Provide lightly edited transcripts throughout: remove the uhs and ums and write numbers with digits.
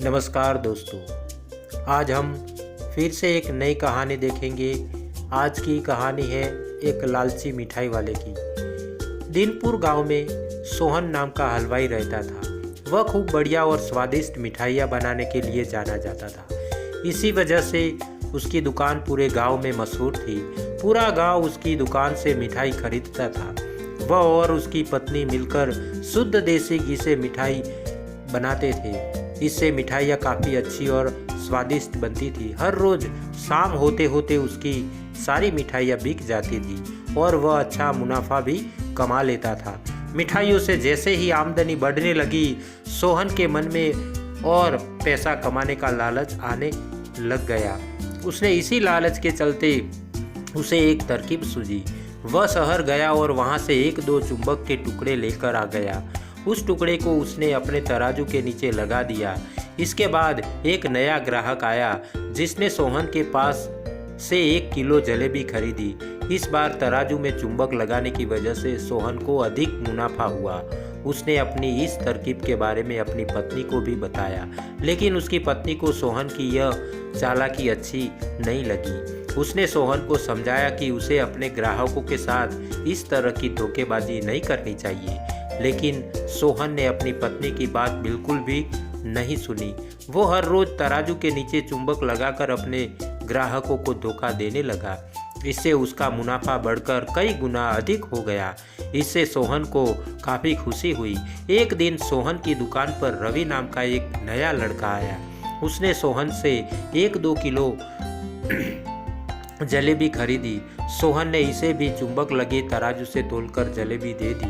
नमस्कार दोस्तों, आज हम फिर से एक नई कहानी देखेंगे। आज की कहानी है एक लालची मिठाई वाले की। दीनपुर गांव में सोहन नाम का हलवाई रहता था। वह खूब बढ़िया और स्वादिष्ट मिठाइयाँ बनाने के लिए जाना जाता था। इसी वजह से उसकी दुकान पूरे गांव में मशहूर थी। पूरा गांव उसकी दुकान से मिठाई खरीदता था। वह और उसकी पत्नी मिलकर शुद्ध देसी घी से मिठाई बनाते थे। इससे मिठाइयाँ काफ़ी अच्छी और स्वादिष्ट बनती थी। हर रोज़ शाम होते होते उसकी सारी मिठाइयाँ बिक जाती थी और वह अच्छा मुनाफा भी कमा लेता था। मिठाइयों से जैसे ही आमदनी बढ़ने लगी, सोहन के मन में और पैसा कमाने का लालच आने लग गया। उसने इसी लालच के चलते उसे एक तरकीब सूझी। वह शहर गया और वहाँ से एक दो चुंबक के टुकड़े लेकर आ गया। उस टुकड़े को उसने अपने तराजू के नीचे लगा दिया। इसके बाद एक नया ग्राहक आया जिसने सोहन के पास से 1 किलो जलेबी खरीदी। इस बार तराजू में चुंबक लगाने की वजह से सोहन को अधिक मुनाफा हुआ। उसने अपनी इस तरकीब के बारे में अपनी पत्नी को भी बताया, लेकिन उसकी पत्नी को सोहन की यह चालाकी अच्छी नहीं लगी। उसने सोहन को समझाया कि उसे अपने ग्राहकों के साथ इस तरह की धोखेबाजी नहीं करनी चाहिए, लेकिन सोहन ने अपनी पत्नी की बात बिल्कुल भी नहीं सुनी। वो हर रोज तराजू के नीचे चुंबक लगाकर अपने ग्राहकों को धोखा देने लगा। इससे उसका मुनाफा बढ़कर कई गुना अधिक हो गया। इससे सोहन को काफ़ी खुशी हुई। एक दिन सोहन की दुकान पर रवि नाम का एक नया लड़का आया। उसने सोहन से 1-2 किलो जलेबी खरीदी। सोहन ने इसे भी चुंबक लगे तराजू से तोलकर जलेबी दे दी।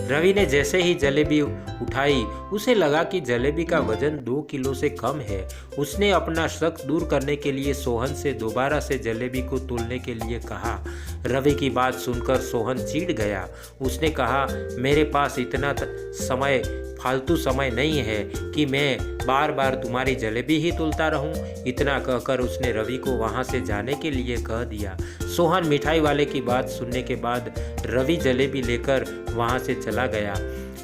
रवि ने जैसे ही जलेबी उठाई, उसे लगा कि जलेबी का वजन 2 किलो से कम है। उसने अपना शक दूर करने के लिए सोहन से दोबारा से जलेबी को तोलने के लिए कहा। रवि की बात सुनकर सोहन चिढ़ गया। उसने कहा, मेरे पास इतना फालतू समय नहीं है कि मैं बार बार तुम्हारी जलेबी ही तोलता रहूं। इतना कहकर उसने रवि को वहां से जाने के लिए कह दिया। सोहन मिठाई वाले की बात सुनने के बाद रवि जलेबी लेकर वहां से चला गया।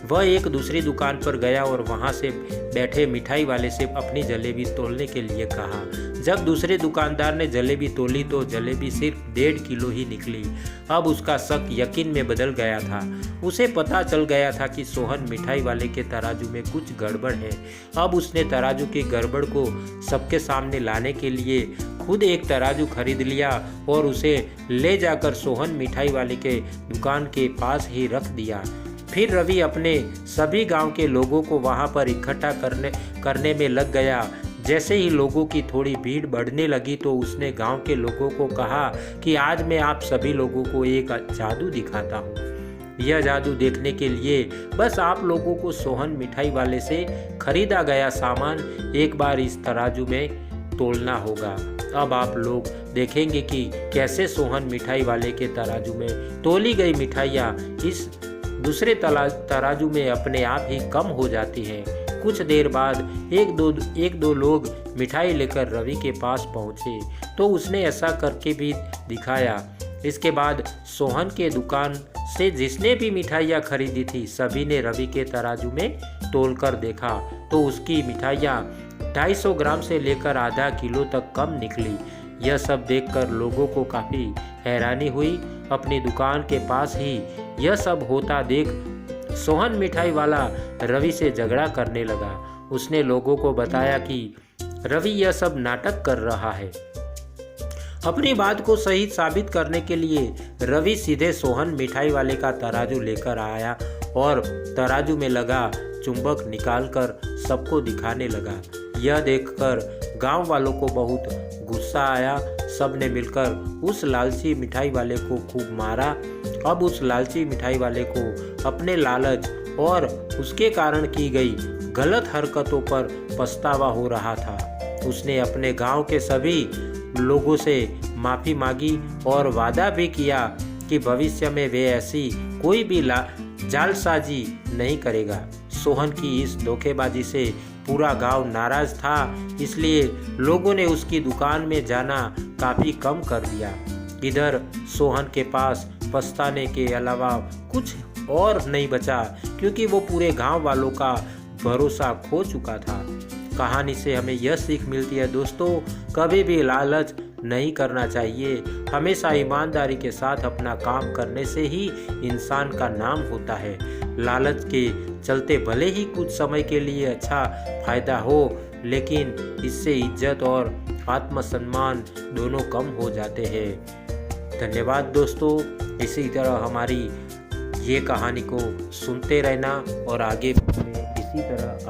वह एक दूसरी दुकान पर गया और वहां से बैठे मिठाई वाले से अपनी जलेबी तोलने के लिए कहा। जब दूसरे दुकानदार ने जलेबी तोली तो जलेबी सिर्फ 1.5 किलो ही निकली। अब उसका शक यकीन में बदल गया था। उसे पता चल गया था कि सोहन मिठाई वाले के तराजू में कुछ गड़बड़ है। अब उसने तराजू की गड़बड़ को सबके सामने लाने के लिए खुद एक तराजू खरीद लिया और उसे ले जाकर सोहन मिठाई वाले के दुकान के पास ही रख दिया। फिर रवि अपने सभी गांव के लोगों को वहां पर इकट्ठा करने में लग गया। जैसे ही लोगों की थोड़ी भीड़ बढ़ने लगी तो उसने गांव के लोगों को कहा कि आज मैं आप सभी लोगों को एक जादू दिखाता हूँ। यह जादू देखने के लिए बस आप लोगों को सोहन मिठाई वाले से खरीदा गया सामान एक बार इस तराजू में तोलना होगा। अब आप लोग देखेंगे कि कैसे सोहन मिठाई वाले के तराजू में तोली गई मिठाइयाँ इस दूसरे तराजू में अपने आप ही कम हो जाती हैं। कुछ देर बाद एक दो लोग मिठाई लेकर रवि के पास पहुँचे तो उसने ऐसा करके भी दिखाया। इसके बाद सोहन के दुकान से जिसने भी मिठाइयाँ खरीदी थी सभी ने रवि के तराजू में तोलकर देखा तो उसकी मिठाइयाँ 250 ग्राम से लेकर आधा किलो तक कम निकली। यह सब देखकर लोगों को काफ़ी हैरानी हुई। अपनी दुकान के पास ही यह सब होता देख सोहन मिठाई वाला रवि से झगड़ा करने लगा। उसने लोगों को बताया कि रवि यह सब नाटक कर रहा है। अपनी बात को सही साबित करने के लिए रवि सीधे सोहन मिठाई वाले का तराजू लेकर आया और तराजू में लगा चुंबक निकालकर सबको दिखाने लगा। यह देखकर गांव वालों को बहुत गुस्सा आया। सब ने मिलकर उस लालची मिठाई वाले को खूब मारा। अब उस लालची मिठाई वाले को अपने लालच और उसके कारण की गई गलत हरकतों पर पछतावा हो रहा था। उसने अपने गांव के सभी लोगों से माफ़ी मांगी और वादा भी किया कि भविष्य में वे ऐसी कोई भी जालसाजी नहीं करेगा। सोहन की इस धोखेबाजी से पूरा गांव नाराज था, इसलिए लोगों ने उसकी दुकान में जाना काफ़ी कम कर दिया। इधर सोहन के पास पछताने के अलावा कुछ और नहीं बचा, क्योंकि वो पूरे गांव वालों का भरोसा खो चुका था। कहानी से हमें यह सीख मिलती है दोस्तों, कभी भी लालच नहीं करना चाहिए। हमेशा ईमानदारी के साथ अपना काम करने से ही इंसान का नाम होता है। लालच के चलते भले ही कुछ समय के लिए अच्छा फायदा हो, लेकिन इससे इज्जत और आत्मसम्मान दोनों कम हो जाते हैं। धन्यवाद दोस्तों, इसी तरह हमारी ये कहानी को सुनते रहना और आगे इसी तरह